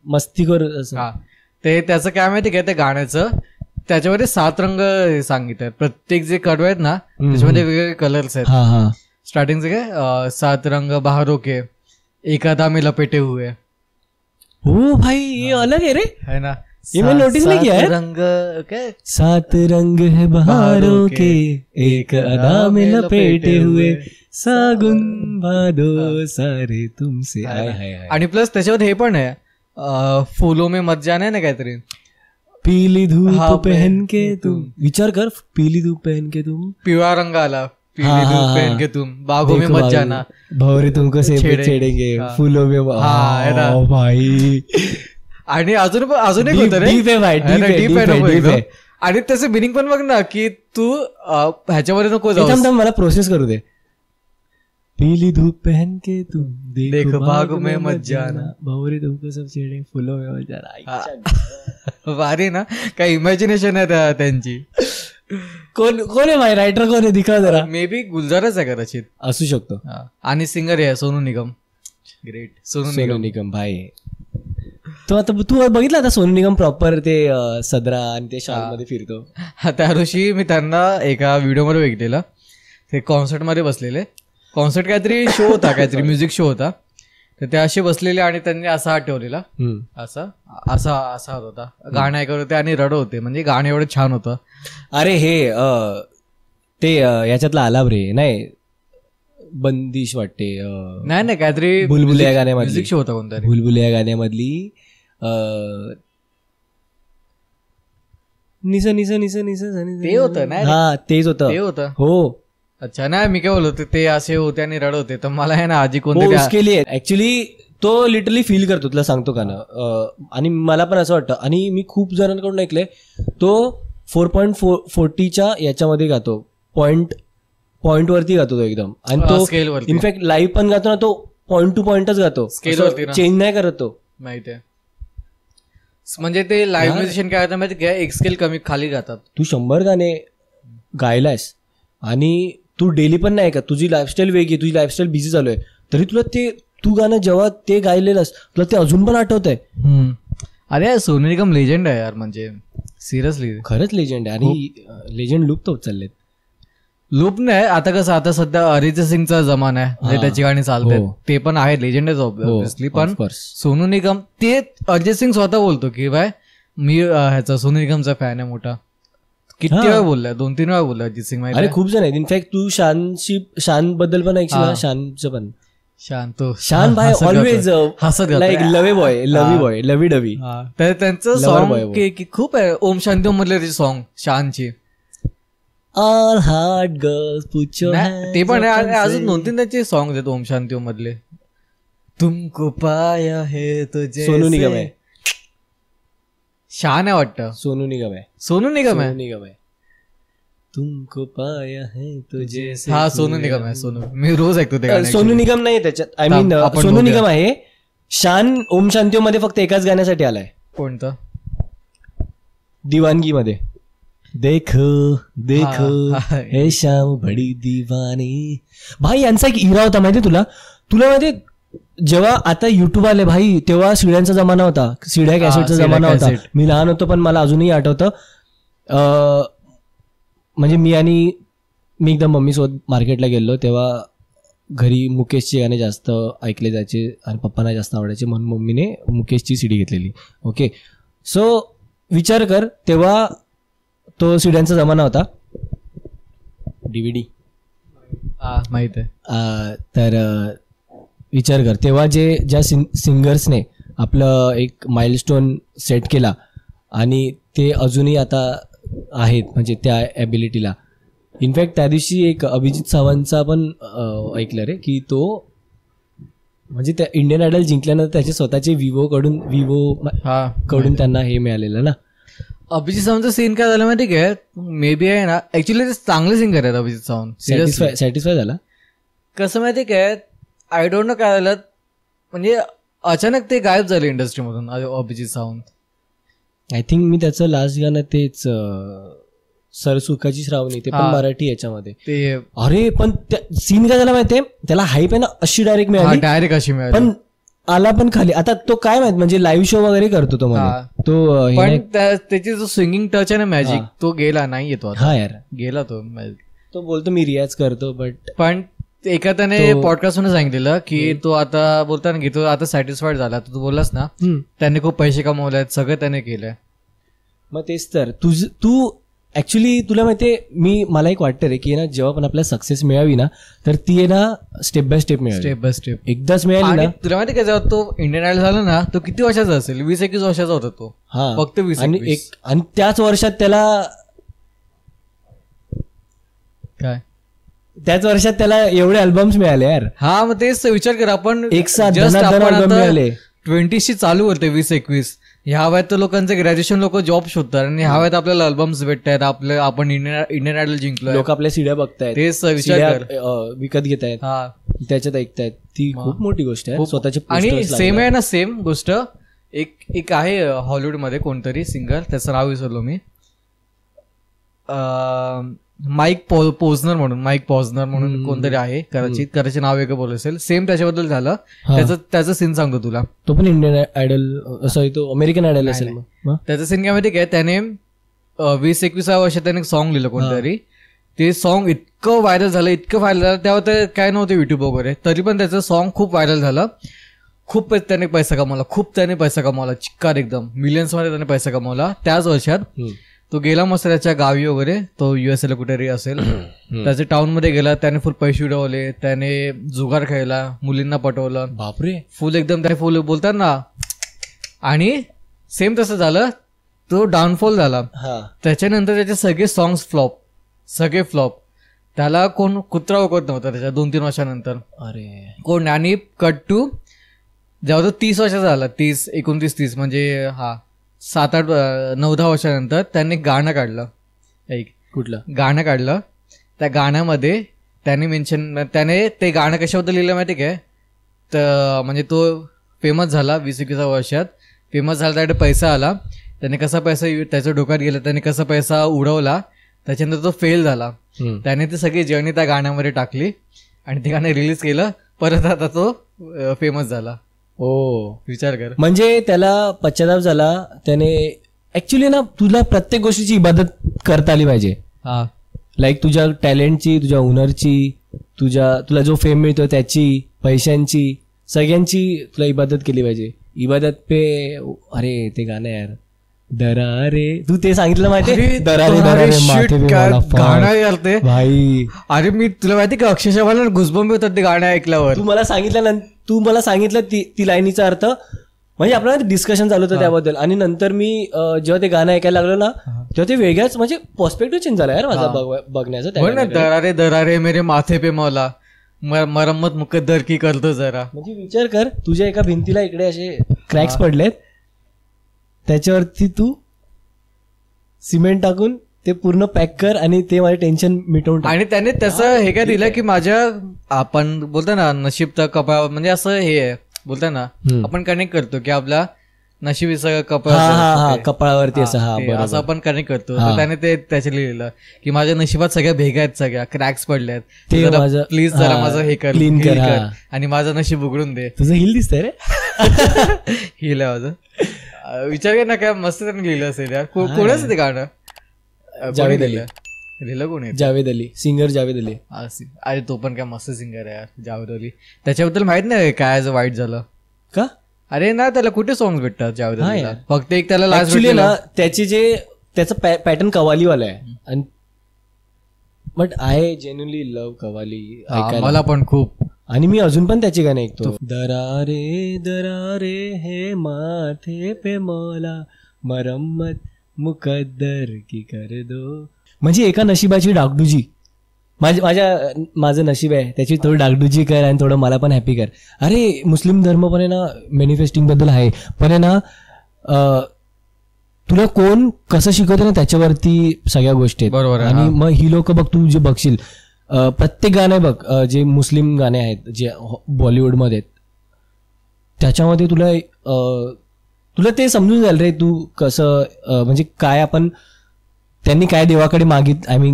मस्तीखोर. ते त्याचं काय माहिती काय, त्या गाण्याचं त्याच्यामध्ये 7 रंग सांगितले. प्रत्येक जे कडवे आहेत ना त्याच्यामध्ये वेगवेगळे कलर्स आहेत. स्टार्टिंगचे काय 7 रंग बहारों के एखादा में लपेटे हुए. हो भाई, ये अलग है रे, है ना, ये मैं नोटिस नहीं किया है. रंग काय 7 रंग है बहारों के एक अदा में लपेटे हुए सागुन भादो सारे तुमसे आए हैं. आणि प्लस त्याच्यावर हे पण आहे फूलों में मत जाना ना काहीतरी. पीली धूप पहन के तुम, विचार कर, पीली धूप पहन के तुम, पिवळा रंग आला, पीली धूप पहन के तुम, बागों में मत जाना, भवरे तुमको छेडेंगे, फूलों में भाई. आणि अजून एक होतं रे, डीप आहे. आणि त्याचं मिनिंग पण बघ ना, की तू ह्याच्यामध्ये नको जाऊ. मला प्रोसेस करू दे. पीली धूप पहन के तुम देखो बागों में मत जाना, भवरे तुमको सब छेड़े, फूलों में मत जाना. भारी ना, काय इमॅजिनेशन आहे त्यांची. कोण आहे भाई, रायटर कोण आहे, दिखा जरा. मे बी गुलजारच आहे कदाचित, असू शकतो. आणि सिंगर आहे सोनू निगम. ग्रेट, सोनू निगम भाई. तो आता तू बघितला आता सोनू निगम प्रॉपर ते सदरा आणि ते शाल मध्ये फिरतो. त्या दिवशी मी त्यांना एका व्हिडिओमध्ये बघितलेलं, ते कॉन्सर्टमध्ये बसलेले. कॉन्सर्ट काहीतरी शो होता, काहीतरी म्युझिक शो होता. तर ते असे बसलेले आणि त्यांनी असा हात ठेवलेला, असा होता, गाणं ऐकत होते आणि रडत होते. म्हणजे गाणं एवढं छान होतं. अरे हे ते याच्यातला आलाव रे, नाही बंदिश वाटते, नाही काहीतरी बुलबुल या गाण्यामधली म्युझिक शो होता कोणता, बुलबुल या गाण्यामधली निस निस निस निस ते होतं ना. हा, तेच होतं. हो, अच्छा. नाही, मी काय बोलतो ते असे होते आणि रडत होते. तर मला आहे ना आजी कोणते केली ऍक्च्युली तो लिटरली फील करतो, तुला सांगतो का ना. आणि मला पण असं वाटतं, आणि मी खूप जणांकडून ऐकलंय, तो 4.40च्या याच्यामध्ये गातो, पॉइंट वरती गातो तो एकदम. आणि तो इनफॅक्ट लाईव्ह पण गातो ना, तो पॉइंट टू पॉइंटच गातो, चेंज नाही करत तो. माहिती आहे, म्हणजे ते लाईव्ह म्युझिशियन काय करतात माहिती काय, एक स्केल कमी खाली गातात. तू 100 गाणे गायलायस आणि तू डेली पण नाही का, तुझी लाईफस्टाईल वेगळी, तुझी लाईफस्टाईल बिझी चालू आहे, तरी तुला ते तू गाणं जेव्हा ते गायलेलंस तुला ते अजून पण आठवत आहे. अरे सोनू निगम लेजंड आहे यार, म्हणजे सिरियसली खरंच लेजंड आहे. आणि लेजंड लुप्त होत चाललेत. लूप नाही, आता कसं, आता सध्या अरिजित सिंगचा जमाना आहे, म्हणजे त्याची गाणी चालतात, ते पण आहे, लेजंडच ऑब्व्हियसली. पण सोनू निगम, ते अरिजित सिंग स्वतः बोलतो की बाय मी ह्याचा सोनू निगमचा फॅन आहे मोठा. किती वेळा बोललाय, 2-3 वेळा बोललाय अरिजित सिंग. अरे खूप जण आहेत. इनफॅक्ट तू शान बद्दल पण ऐकशील ना, शानचं पण. शान भाई ऑलवेज हसत लाईक लवी डवी. त्यांचं सॉन्ग की खूप आहे, ओम शांती ओम मधले सॉन्ग शानची. All heart girls put your hands, ते पण आहे. अजून 2-3 त्याचे सॉन्ग आहेत ओम शांती ओम मधले. तुमको पाया है तुझे. सोनू निगम आहे. शान आहे वाटतं. सोनू निगम आहे. तुमको पाया है तुझे. हा, सोनू निगम आहे. मी रोज ऐकतो ते गाणं. सोनू निगम नाही त्याच्यात, आय मीन सोनू निगम आहे. शान ओम शांती मध्ये फक्त एकाच गाण्यासाठी आलाय. कोणतं? दिवानगी मध्ये. देखो देखो हे शाम बडी दिवानी. भाई यांचा एक इरा होता माहिती तुला माहिती, जेव्हा आता युट्यूब आले भाई, तेव्हा सीड्यांचा जमाना होता, सीड्या कॅसेटचा जमाना होता. मी लहान होतो पण मला अजूनही आठवतं. म्हणजे मी एकदम मम्मी सोबत मार्केटला गेलो तेव्हा घरी मुकेशचे गाणे जास्त ऐकले जायचे आणि पप्पांना जास्त आवडायचे म्हणून मम्मीने मुकेशची सीडी घेतलेली. ओके, सो विचार कर तेव्हा तो सीड्यांचा जमाना होता, DVD माहित आहे. तर विचार कर तेव्हा ज्या सिंगर्सने आपलं एक माइलस्टोन सेट केला आणि ते अजूनही आता आहेत म्हणजे त्या ॲबिलिटीला. इनफॅक्ट त्या दिवशी एक अभिजित सावंतचा पण ऐकलं रे की तो म्हणजे त्या इंडियन आयडल जिंकल्यानंतर त्याचे स्वतःचे विवो कडून त्यांना हे मिळालेलं ना. अभिजित सावंतचा सीन काय झालं माहिती काय, मे बी आहे ना ऍक्च्युली ते चांगले सिंगर आहेत अभिजित सावंत. सॅटिस्फाय झाला कसं माहिती काय, आय डोंट नो काय झालं म्हणजे अचानक ते गायब झाले इंडस्ट्रीमधून अभिजित सावंत. आय थिंक मी त्याचं लास्ट गाणं तेच सरसुखाची श्रावणी ते पण मराठी याच्यामध्ये ते. अरे पण सीन काय झाला माहितीये, त्याला हाईप आहे ना अशी डायरेक्ट मिळाली, डायरेक्ट अशी मिळाली, पण आला पण खाली. आता तो काय माहित म्हणजे लाईव्ह शो वगैरे करतो तो तो पण त्याची जो सिंगिंग टच आहे ना मॅजिक तो गेला नाही येतो. हा यार गेला तो बोलतो मी रियाज करतो पण एका त्याने पॉडकास्ट मध्ये सांगितलेलं की तो आता बोलताना की तो आता सॅटिस्फाईड झाला. तू बोललास ना त्याने खूप पैसे कमवले आहेत, सगळं त्याने केलंय. मग तेच तर तू ऍक्च्युली तुला माहितीये मला एक वाटतं रे की ना जेव्हा पण आपल्याला सक्सेस मिळावी ना तर ती आहे ना स्टेप बाय स्टेप मिळावी, स्टेप बाय स्टेप एकदाच मिळाली ना. तुला माहिती का जेव्हा तो इंडियन आयडल झाला ना तो किती वर्षाचा असेल, 20-21 वर्षाचा होता तो. हा फक्त 20 आणि त्याच वर्षात त्याला एवढे अल्बम्स मिळाले यार. हा मग तेच विचार कर, आपण एक साथ अल्बम मिळाले. 20शी चालू होते 20-21. ह्या वयात तर लोकांचे ग्रॅज्युएशन लोक जॉब शोधतात आणि ह्या वयात आपल्याला अल्बम्स भेटतायत, आपण इंडियन आयडल जिंकलोय, लोक आपल्या सीड्या बघतायत, तेच विचार विकत घेतायत, त्याच्यात ऐकतायत. ती खूप मोठी गोष्ट आहे स्वतःची. आणि सेम आहे ना सेम गोष्ट एक आहे हॉलिवूडमध्ये कोणतरी सिंगर, त्याचं नाव विसरलो मी, माईक पॉझनर म्हणून कोणतरी आहे, कदाचित नाव वेगळं बोलत असेल. सेम त्याच्याबद्दल झालं. त्याचं सीन सांगतो तुला. तो पण इंडियन आयडल तो अमेरिकन आयडल असेल. त्याचं सीन काय माहिती काय, त्याने 20-21 वर्षात त्याने एक सॉन्ग लिहिलं कोणतरी. ते सॉन्ग इतकं व्हायरल झालं तेव्हा ते काय नव्हतं युट्यूब वगैरे, तरी पण त्याचं सॉन्ग खूप व्हायरल झालं. खूप त्याने पैसा कमावला चिक्कार एकदम मिलियन्स मध्ये त्याने पैसा कमावला त्याच वर्षात. तो गेला मस्त त्याच्या गावी वगैरे, तो USA ला कुठेतरी असेल, त्याच्या टाउन मध्ये गेला, त्याने फुल पैसे उडवले, त्याने जुगार खेळला, मुलींना पटवलं, बापरे फुल एकदम त्याने फुल बोलतात ना. आणि सेम तसं झालं, तो डाऊनफॉल झाला. त्याच्यानंतर त्याचे सगळे फ्लॉप. त्याला कोण कुत्रा ओळखत नव्हता त्याच्या 2-3 वर्षानंतर. अरे कोण. आणि कट टू जेव्हा तो 30 वर्षाचा झाला, 29-30 म्हणजे 7-8-9-10 वर्षानंतर त्यांनी गाणं काढलं. कुठलं गाणं काढलं? त्या गाण्यामध्ये त्याने ते गाणं कशाबद्दल लिहिलं माहिती काय, तर म्हणजे तो फेमस झाला 20-21 वर्षात, फेमस झाला, त्याकडे पैसा आला, त्याने कसा पैसा त्याच्या डोक्यात गेला, त्याने कसा पैसा उडवला, त्याच्यानंतर तो फेल झाला. त्याने ती सगळी जर्नी त्या गाण्यामध्ये टाकली आणि ते गाणं रिलीज केलं, परत आता तो फेमस झाला. विचार कर. म्हणजे त्याला पश्चाताप झाला. त्याने ऍक्च्युली ना तुला प्रत्येक गोष्टीची इबादत करता आली पाहिजे. लाईक तुझ्या टॅलेंटची, तुझ्या हुनरची, तुला जो फेम मिळतो त्याची, पैशांची, सगळ्यांची तुला इबादत केली पाहिजे. इबादत पे अरे ते गाणं यार दरारे, तू ते सांगितलं माहिती, दरारे गाणं यार ते भाई. अरे मी तुला माहिती का अक्षरशः मला घुसबंब होतात ते गाणं ऐकल्यावर. तू मला सांगितलं ती लाईनीचा अर्थ, म्हणजे आपल्याला डिस्कशन चालू होतं त्याबद्दल. आणि नंतर मी जेव्हा ते गाणं ऐकायला लागलो ना तेव्हा ते वेगळ्याच म्हणजे पर्स्पेक्टिव्ह चेंज झाला यार माझा बघण्याचा. दरारे दरारे मेरे माथे पे मौला मरम्मत मुकद्दर की करतो जरा. म्हणजे विचार कर, तुझ्या एका भिंतीला इकडे असे क्रॅक्स पडलेत, त्याच्यावरती तू सिमेंट टाकून ते पूर्ण पॅक कर आणि ते माझे टेन्शन मिटवून टाक. आणि त्याने त्याचं हे काय दिलं की माझ्या, आपण बोलतो ना नशीब तर कपाळ, म्हणजे असं हे बोलतो ना आपण कनेक्ट करतो की आपला नशीब कपाळावरती असं आपण कनेक्ट करतो. त्याने ते त्याच्या लिहिलेलं की माझ्या नशिबात सगळ्या भेगा आहेत, सगळ्या क्रॅक्स पडल्यात, प्लीज जरा माझं हे कर, क्लीन कर आणि माझं नशीब उघडून दे. तुझं हिल दिसतंय रे. हिल आहे माझं. विचार कर ना, काय मस्त त्याने लिहिलं असेल यार. कोणाच ते गाणं? लिहिलं कोणी? जावेद अली, सिंगर जावेद अली. अरे तो पण काय मस्त सिंगर आहे यार जावेद अली. त्याच्याबद्दल माहित नाही काय वाईट झालं का? अरे ना त्याला कुठे सॉंग्स भेटतात जावेद अलीला, फक्त एक त्याला लास्ट ना त्याची त्याचा पॅटर्न कवालीवाला आहे. आणि but I genuinely love qawwali, मला पण खूप. आणि मी अजून पण त्याची गाणी ऐकतो. दरारे दरारे हे माथे पे मौला मरम्मत मुकद्दर की कर दो. म्हणजे एका नशिबाची डागडुजी. माझं नशीब आहे त्याची थोडी डागडुजी कर आणि थोडं मला पण हॅपी कर. अरे मुस्लिम धर्म पण आहे ना मॅनिफेस्टिंग बद्दल आहे, पण आहे ना तुला कोण कसं शिकवतं ना त्याच्यावरती सगळ्या गोष्टी आहेत. बरोबर. आणि मग ही लोक बघ, तू जे बघशील प्रत्येक गाणं बघ, जे मुस्लिम गाणे आहेत जे बॉलिवूडमध्ये आहेत त्याच्यामध्ये तुला ते समजून जाईल रे तू कसं म्हणजे काय आपण त्यांनी काय देवाकडे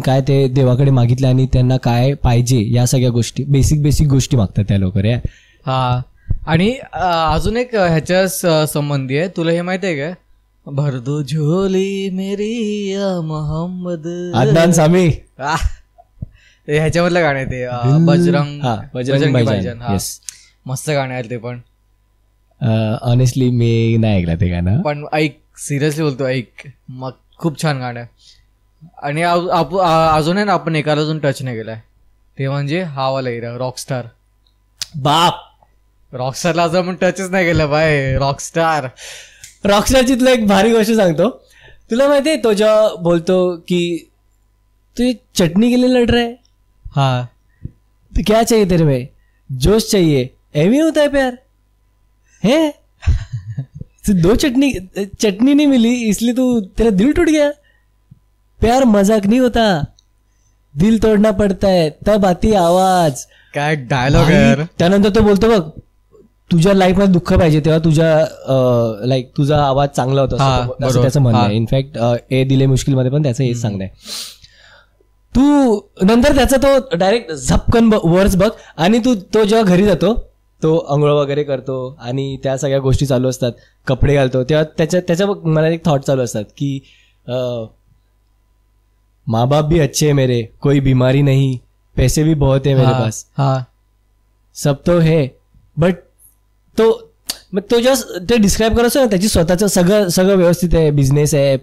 काय ते देवाकडे मागितलं आणि त्यांना काय पाहिजे या सगळ्या गोष्टी बेसिक गोष्टी मागतात त्या लोक रे. हा. आणि अजून एक ह्याच्या संबंधी आहे, तुला हे माहिती आहे का? भर दो झोली मेरी या मोहम्मद अदनान सामी, ह्याच्यामधलं गाणं आहे ते बजरंग भाईजान. मस्त गाणं आहे ते पण. ऑनेस्टली मी नाही ऐकलं ते गाणं, पण ऐक, सिरियसली बोलतो ऐक, मग खूप छान गाणं आहे. आणि अजून आहे ना आपण एकाला अजून टच नाही केलाय, ते म्हणजे हा वाला हिरा रॉकस्टार. बाप, रॉकस्टारला अजून आपण टचच नाही केलं बाय. रॉकस्टारची तुला एक भारी गोष्ट सांगतो. तुला माहितीये तो जेव्हा बोलतो की तू चटणी के लिए लड़ रहा है, हाँ तो क्या चाहिए तेरे में, जोश चाहिए, एवी होता है प्यार है. दो चटनी नहीं मिली इसलिए तू तेरा दिल टूट गया. प्यार मजाक नहीं होता, दिल तोडना पडता है तब आती आवाज. काय डायलॉग आहे. त्यानंतर तो बोलतो बघ, तुझ्या लाईफ मध्ये दुःख पाहिजे तेव्हा तुझा आवाज चांगला होता असं त्याचं म्हणणं आहे. इनफॅक्ट ए दिले मुश्किल मध्ये पण त्याचं हेच सांगणं आहे. तू नंतर त्याचा तो डायरेक्ट झपकन वर्ड्स बघ. आणि तो जेव्हा घरी जातो, तो अंघोळ वगैरे करतो आणि त्या सगळ्या गोष्टी चालू असतात, कपडे घालतो, तेव्हा त्याच्या मला एक थॉट चालू असतात की माँ बाप भी अच्छे है मेरे, कोई बीमारी नहीं, पैसे भी बहुत है मेरे पास, सब तो है. बट तो जस्ट ते डिस्क्राईब करत असतो ना, त्याची स्वतःचं सगळं व्यवस्थित आहे, बिझनेस आहे,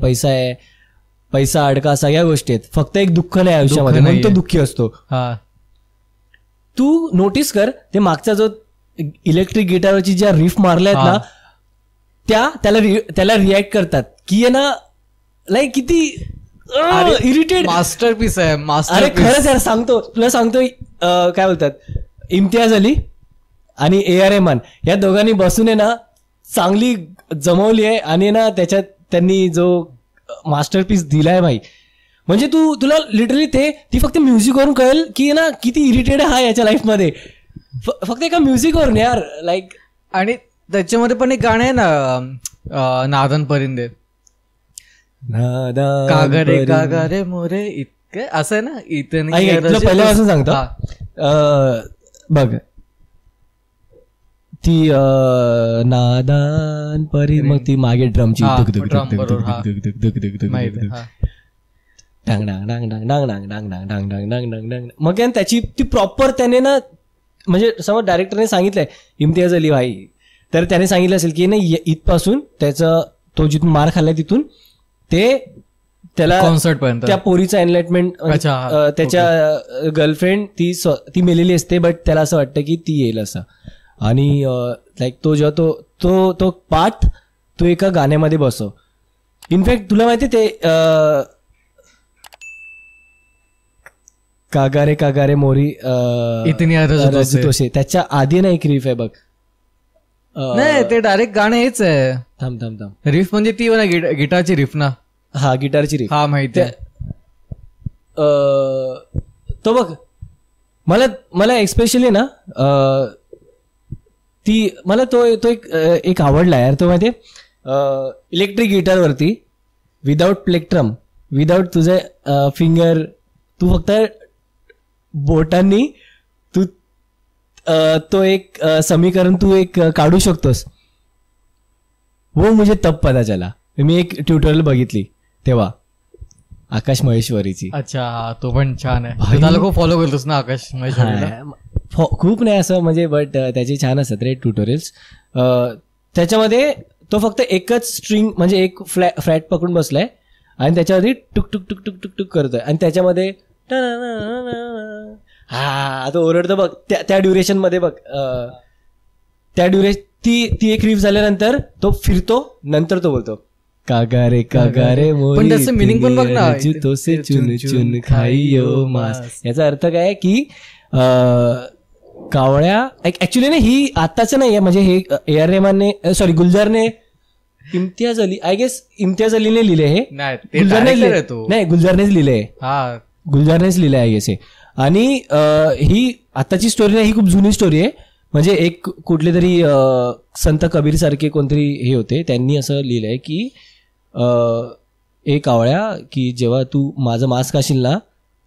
पैसा अडका, सगळ्या गोष्टी आहेत, फक्त एक दुःख नाही आयुष्यामध्ये, म्हणून तो दुःखी असतो. तू नोटीस कर ते मागचा जो इलेक्ट्रिक गिटारवरची ज्या रिफ मारल्या आहेत ना, त्याला रिॲक्ट करतात की आहे ना, लाईक किती इरिटेट. मास्टरपीस आहे. अरे खरंच यार, तुला सांगतो काय बोलतात, इम्तियाज अली आणि AR रहमान या दोघांनी बसून आहे ना चांगली जमवली आहे. आणि ना त्याच्यात त्यांनी जो मास्टरपीस दिलाय भाई, म्हणजे तुला लिटरली ती फक्त म्युझिकवरून कळेल की ना किती इरिटेड आहे हा याच्या लाईफमध्ये, फक्त एका म्युझिकवरून यार. लाईक आणि त्याच्यामध्ये पण एक गाणं आहे ना, नादन परिंदे, कागरे कागरे मोरे इतके, असं आहे ना. इथं पहिल्यापासून सांगतो बघ, ती नादान परी, मग ती मागे ड्रमची मग त्याची ती प्रॉपर त्याने ना, म्हणजे समज डायरेक्टरने सांगितलंय इम्तियाज अली भाई, तर त्याने सांगितलं असेल की नाही इथपासून त्याचं तो जिथून मार खाल्लाय तिथून त्याला कॉन्सर्ट पर्यंत त्या पोरीचा एनलाइटमेंट, त्याच्या गर्लफ्रेंड ती मेलेली असते, बट त्याला असं वाटतं की ती येईल असं. आणि लाईक तो जेव्हा तो पाठ तो एका गाण्यामध्ये बसव. इनफॅक्ट तुला माहिती ते कागारे मोरी त्याच्या आधी ना एक रिफ आहे बघ. नाही ते डायरेक्ट गाणं हेच आहे. थांब रिफ म्हणजे ती ना गिटारची रिफ ना. हा गिटारची रिफ. हा माहिती आहे. तो बघ मला एक्सपेशली ना मला तो एक आवडला यार. तो माहिती इलेक्ट्रिक गिटारवरती विदाउट प्लेक्ट्रम, विदाउट तुझे फिंगर, तू फक्त बोटांनी तू तो एक समीकरण तू एक काढू शकतोस. वो मुझे तब पता चला, मी एक ट्युटोरियल बघितली तेव्हा. आकाश महेश्वरीची. अच्छा, तो पण छान आहे. त्याला खूप फॉलो करतोस ना आकाश महेश्वरीला? खूप नाही असं म्हणजे, बट त्याचे छान असतात रे ट्युटोरियल्स. त्याच्यामध्ये तो फक्त एकच स्ट्रिंग म्हणजे एक फ्लॅट पकडून बसलाय आणि त्याच्यावरती टुक टुक टुक टुक टुक टुक करतोय आणि त्याच्यामध्ये हा तो ओरडतो बघ त्या ड्युरेशन मध्ये बघ. त्या ती एक रीफ झाल्यानंतर तो फिरतो, नंतर तो बोलतो कागारे पण त्याचं मिनिंग पण बघ ना, तोसे चुन चुन खाइयो मास. याचा अर्थ काय की कावळ्या ऍक्च्युली ना ही आत्ताच नाहीये, म्हणजे हे A.R. रहमानने सॉरी गुलजारने इम्तियाज अली आय गेस इम्तियाज अलीने लिहिले हे. गुलजारनेच लिहिले, गुलजारनेच लिहिले आय गेस हे. आणि ही आत्ताची स्टोरी नाही, ही खूप जुनी स्टोरी आहे. म्हणजे एक कुठले तरी संत कबीर सारखे कोणतरी हे होते, त्यांनी असं लिहिलंय की एक कावळ्या की जेव्हा तू माझं मांस खाशील ना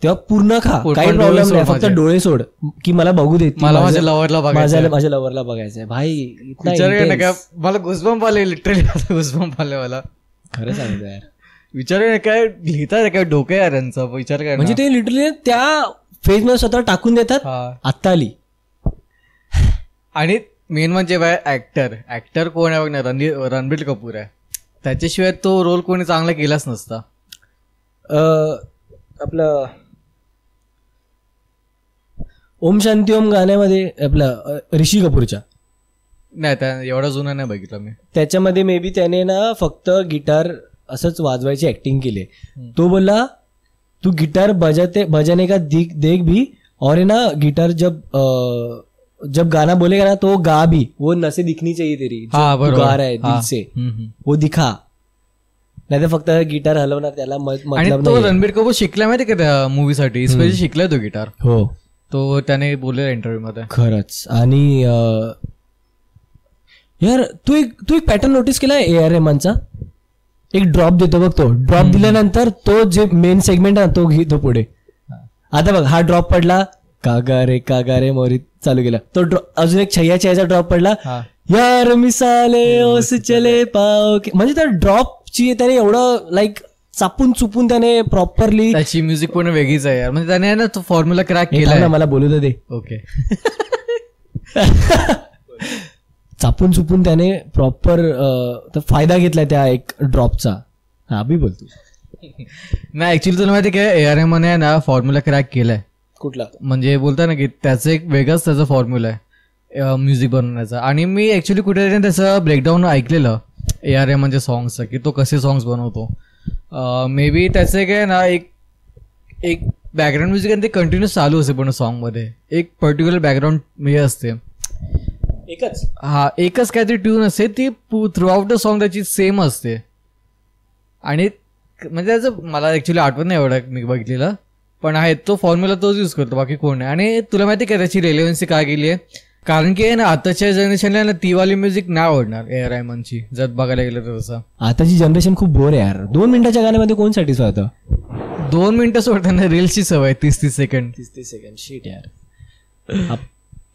तेव्हा पूर्ण खा, काही प्रॉब्लेम नाही, फक्त डोळे सोड की मला बघू देत, मला माझ्या लव्हरला बघायचंय भाई. मला गुजबंप आले, लिटरली गुजबंप आले मला, खरं सांगतो यार. विचार काय लिहितात काय डोकं यार यांचा, विचार काय म्हणजे ते लिटरली त्या फेज मध्ये स्वतः टाकून देतात. आत्ता आली. आणि मेन म्हणजे बाय ऍक्टर कोण आहे बघ ना, रणबीर कपूर आहे. त्याच्याशिवाय तो रोल कोणी चांगला केलाच नसता. आपलं ओम शांती ओम गाण्यामध्ये आपलं ऋषी कपूरच्या नाही, त्या एवढा जुना नाही बघितला मी. त्याच्यामध्ये मे बी त्याने ना फक्त गिटार असंच वाजवायची ऍक्टिंग केली. तो बोलला तू गिटार बजाने का देख भी, और है ना गिटार जब गाना बोलेगा ना तो गा भी, वो नसें दिखनी चाहिए तेरी, जो गा रहा है दिल से वो दिखा, नाही तर फक्त गिटार हलवणार त्याला मतलब. तो रणबीर कपूर शिकला माहिती का त्या मूवीसाठी, स्पेशली शिकलाय तो गिटार. हो, तो त्याने बोललेला इंटरव्ह्यू मध्ये. खरंच. आणि यार तू एक पॅटर्न नोटीस केलाय A.R. रहमानचा? एक ड्रॉप देतो बघ, तो ड्रॉप दिल्यानंतर तो जे मेन सेगमेंट आहे तो घेतो पुढे. आता बघ हा ड्रॉप पडला, कागारे मोरी चालू केला, तो अजून एक छय्याचा ड्रॉप पडला, यार मिसाले ओस चले पाओ, म्हणजे त्या ड्रॉपची त्याने एवढं लाईक चापून चुपून त्याने प्रॉपरली, त्याची म्युझिक पूर्ण वेगळीच आहे यार. म्हणजे त्याने ना तो फॉर्म्युला क्रॅक केला ना, मला बोलू दे. ओके. चापून चुपून त्याने प्रॉपर फायदा घेतलाय त्या एक ड्रॉपचा. हा बी बोलतो नाही, ऍक्च्युली तुला माहिती काय A.R. रहमान आहे ना फॉर्म्युला क्रॅक केलाय. कुठला? म्हणजे बोलता ना की त्याचं एक वेगळाच त्याचा फॉर्म्युला आहे म्युझिक बनवण्याचा. आणि मी ऍक्च्युली कुठेतरी त्याचं ब्रेकडाऊन ऐकलेलं A.R. रहमानच्या सॉंग्सचं, की तो कसे सॉंग्स बनवतो. मे बी त्याचं काय ना एक बॅकग्राऊंड म्युझिक आणि ते कंटिन्यूस चालू असते पण सॉंगमध्ये, एक पर्टिक्युलर बॅकग्राऊंड हे असते, एकच काहीतरी ट्यून असते, ती थ्रू आउट द सॉंग त्याची सेम असते. आणि म्हणजे त्याचं मला ऍक्च्युली आठवत नाही एवढं मी बघितलेलं, पण आहे तो फॉर्म्युला तोच यूज करतो, बाकी कोण नाही. आणि तुला माहिती का त्याची रेलेव्हन्सी काय केली आहे? कारण की ना आताच्या जनरेशनला ना ती वाली म्युझिक नाही आवडणार A.R. रहमानची, जर बघायला गेलं तर. तसं आताची जनरेशन खूप बोर आहे यार. 2 मिनिटाच्या गाण्यामध्ये कोण सॅटिस्फाय होतं? 2 मिनिटं सोडताना रील्सची सवय 30-30 सेकंड. शीट यार.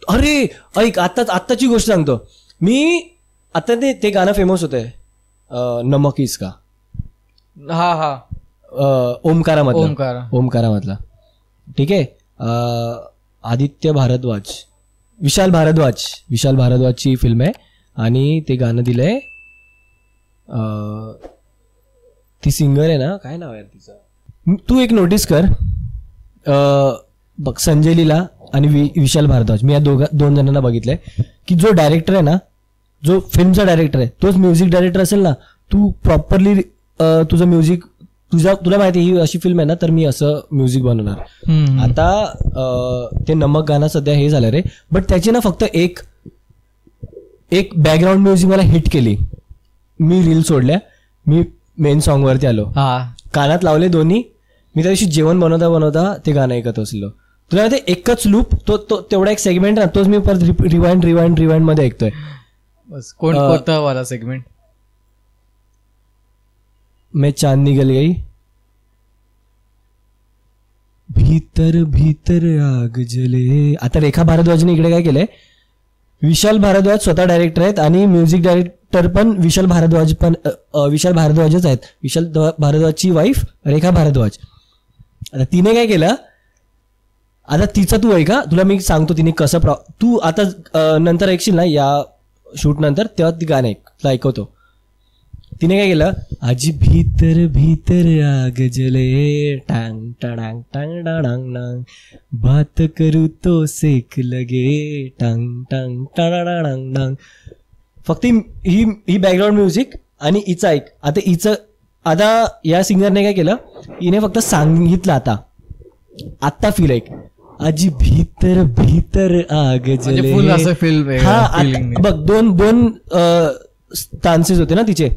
अरे ऐक, आत्ताची गोष्ट सांगतो मी. आता ते गाणं फेमस होत आहे नमक इसका. हा ओमकारामधला. ठीक आहे. आदित्य भारद्वाज, विशाल भारद्वाजची फिल्म आहे आणि ते गाणं दिलंय. ती सिंगर आहे ना, काय नाव आहे तिचं, तू एक नोटीस कर बघ, संजय लीला आणि विशाल भारद्वाज, मी या दोन जणांना बघितलंय की जो डायरेक्टर आहे ना, जो फिल्मचा डायरेक्टर आहे तोच म्युझिक डायरेक्टर असेल ना, तू प्रॉपरली तुझं म्युझिक, तुला माहिती ही अशी फिल्म आहे ना तर मी असं म्युझिक बनवणार. आता ते नमक गाणं सध्या हे झालं रे, बट त्याची ना फक्त एक बॅकग्राऊंड म्युझिक मला हिट केली. मी रील सोडल्या, मी मेन सॉन्ग वरती आलो, कानात लावले दोन्ही. मी त्या दिवशी जेवण बनवता ते गाणं ऐकत असलो. तुला माहिती एकच लूप, तो तेवढा एक सेगमेंट ना, तोच मी परत रिवाइंड मध्ये ऐकतोय. कोणता वाला सेगमेंट? मैं चांद निकल गई, भीतर भीतर आग जले. आता रेखा भारद्वाजने इकडे काय केलंय, विशाल भारद्वाज स्वतः डायरेक्टर आहेत आणि म्युझिक डायरेक्टर डायरेक्टर पण विशाल भारद्वाजच आहेत. विशाल भारद्वाजची वाईफ रेखा भारद्वाज. आता तिने काय केलं, आता तिचं तू ऐका, तुला मी सांगतो तिने कसं तू आता नंतर ऐकशील ना या शूट नंतर, तेव्हा ती गाणं तुला ऐकवतो. तिने काय केलं, आजी भीतर भीतर आग जले टांग टांग टांग डांग डांग, बात करू तो सेक लगे टांग टांग टांग डांग. फक्त ही बॅकग्राऊंड म्युझिक आणि हिचं ऐक. आता या सिंगरने काय केलं, हिने फक्त सांगितलं आता फील ऐक, आजी भीतर भीतर आग जले. फुल असं फील. हा बघ, दोन स्टान्सेस होते ना तिचे.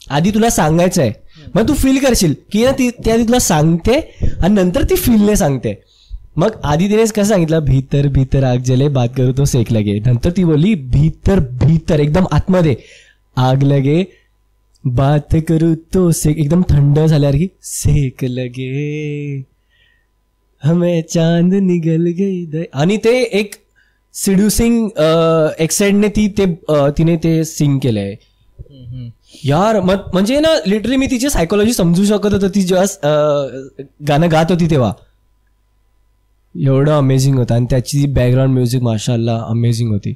आधी तुला सांगायचं आहे, मग तू फील करशील की ना ती तुला सांगते आणि नंतर ती फीलने सांगते. मग आधी तिने कसं सांगितलं, भीतर भीतर आग जले बात करू तो सेक लगे. नंतर ती बोलली भीतर भीतर एकदम आतमध्ये आग लगे बात करू तो सेक, एकदम थंड झाल्यासारखी सेक लगे हमें चांद निगल गई. आणि ते एक सिड्युसिंग एक्सेंटने तिने ते सिंग केलंय यार. म्हणजे ना लिटरली मी तिची सायकोलॉजी समजू शकत होतो ती जेव्हा गाणं गात होती तेव्हा. एवढं अमेझिंग होतं. आणि त्याची बॅकग्राऊंड म्युझिक माशाल्लाह अमेझिंग होती.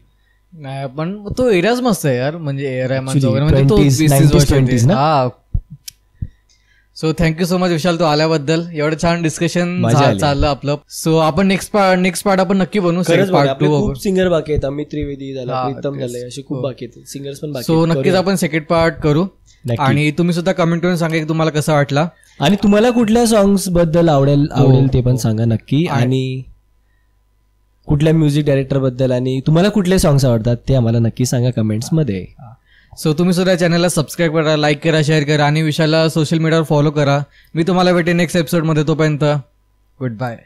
नाही पण तो एरियाच मस्त आहे यार, म्हणजे सो थँक्यू सो मच विशाल तू आल्याबद्दल. एवढं छान डिस्कशन चाललं आपलं. सो आपण नेक्स्ट पार्ट आपण नक्की बनवू. खूप सिंगर बाकी आहेत, अमित त्रिवेदी झाला, प्रीतम झाले, असे खूप बाकी आहेत सिंगर्स पण बाकी. सो नक्कीच आपण सेकंड पार्ट करू. आणि तुम्ही सुद्धा कमेंट करून सांगा की तुम्हाला कसं वाटला आणि तुम्हाला कुठल्या सॉंग्स बद्दल आवडेल ते पण सांगा नक्की. आणि कुठल्या म्युझिक डायरेक्टर बद्दल आणि तुम्हाला कुठले सॉंग्स आवडतात ते आम्हाला नक्की सांगा कमेंट्स मध्ये. सो तुम्ही सुद्धा चॅनलला सबस्क्राईब करा, लाईक करा, शेअर करा आणि विशालला सोशल मीडियावर फॉलो करा. मी तुम्हाला भेटेन नेक्स्ट एपिसोडमध्ये. तोपर्यंत गुड बाय.